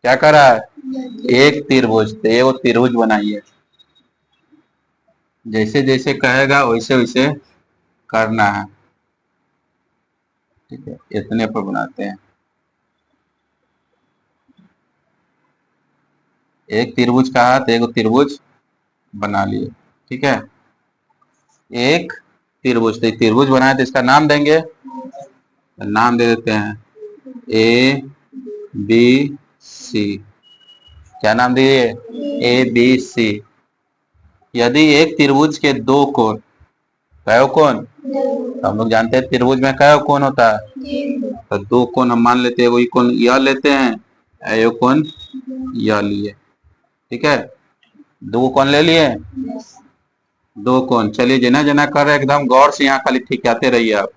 क्या कर रहा है? एक त्रिभुज, तो ये वो त्रिभुज बनाइए। जैसे जैसे कहेगा वैसे वैसे करना है। ठीक है, इतने पर बनाते हैं। एक त्रिभुज कहा तो एक त्रिभुज बना लिए। ठीक है, एक त्रिभुज, तो एक त्रिभुज बनाए तो इसका नाम देंगे। नाम दे देते हैं ए बी सी। क्या नाम दिए? A B C. यदि एक त्रिभुज के दो कोण, कै कोण? हम लोग जानते हैं त्रिभुज में कै कोण होता है। तो दो कोण हम मान लेते हैं, वही कोण यह लेते हैं, एक कोण यह लिए। ठीक है, दो कोण ले लिए, दो कोण। चलिए जना जना कर रहे एकदम गौर से, यहाँ खाली ठीक आते रहिए आप।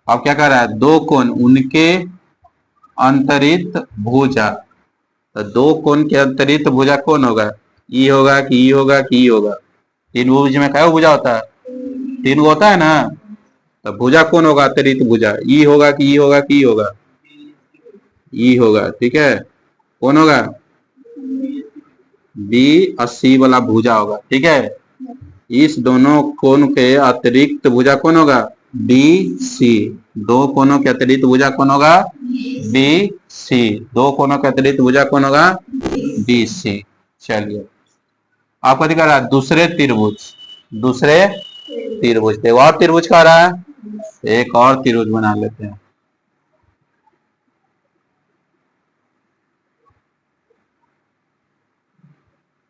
अब क्या कर रहा है? दो कोण उनके अंतरित भुजा। तो दो कोण के अंतरित भुजा कौन होगा? ई होगा कि ई होगा कि ई होगा? तीन भुज में क्या भुजा होता है? तीन होता है ना। तो भुजा कौन होगा? अंतरित भुजा ई होगा कि ई होगा कि ई होगा? ई होगा। ठीक है, कौन होगा? बी और सी वाला भुजा होगा। ठीक है, इस दोनों कोण के अतिरिक्त भुजा कौन होगा? B C. दो कोणों के अतिरिक्त भुजा कौन होगा? B C. दो कोणों के अतिरिक्त भुजा कौन होगा? B C. चलिए, आपको दिखा रहा है दूसरे त्रिभुज, दूसरे त्रिभुज। एक और त्रिभुज कह रहा है, एक और त्रिभुज बना लेते हैं।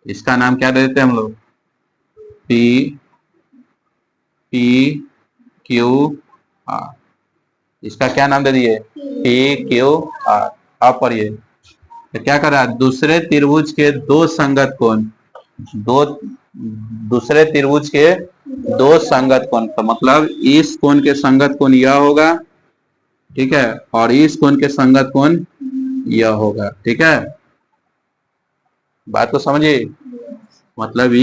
इसका नाम क्या दे देते हैं हम लोग? P P Q R. इसका क्या नाम दे दिए? P Q R. आप पढ़िए। तो क्या कर रहा है? दूसरे त्रिभुज के दो संगत कोण, दो दूसरे त्रिभुज के दो संगत कोण, तो मतलब इस कोण के संगत कोण यह होगा। ठीक है, और इस कोण के संगत कोण यह होगा। ठीक है, बात को समझिए। मतलब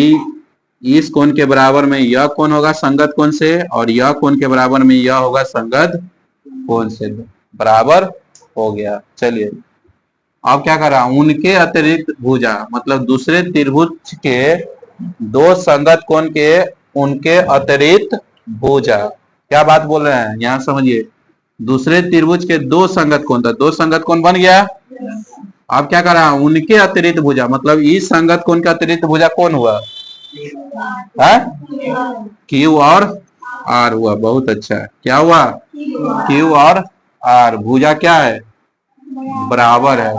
इस कोण के बराबर में यह कोण होगा संगत कोण से, और यह कोण के बराबर में यह होगा संगत कोण से। बराबर हो गया। चलिए, अब क्या कर रहा हूं? उनके अतिरिक्त भुजा, मतलब दूसरे त्रिभुज के दो संगत कोण के उनके अतिरिक्त भुजा। क्या बात बोल रहे हैं यहां समझिए। दूसरे त्रिभुज के दो संगत कोण था, दो संगत कोण बन गया। अब क्या कर रहा हूं? उनके अतिरिक्त भुजा, मतलब इस संगत कोण का अतिरिक्त भुजा कौन हुआ? क्यू और आर हुआ। बहुत अच्छा। क्या हुआ? क्यू और आर। भुजा क्या है? बराबर है।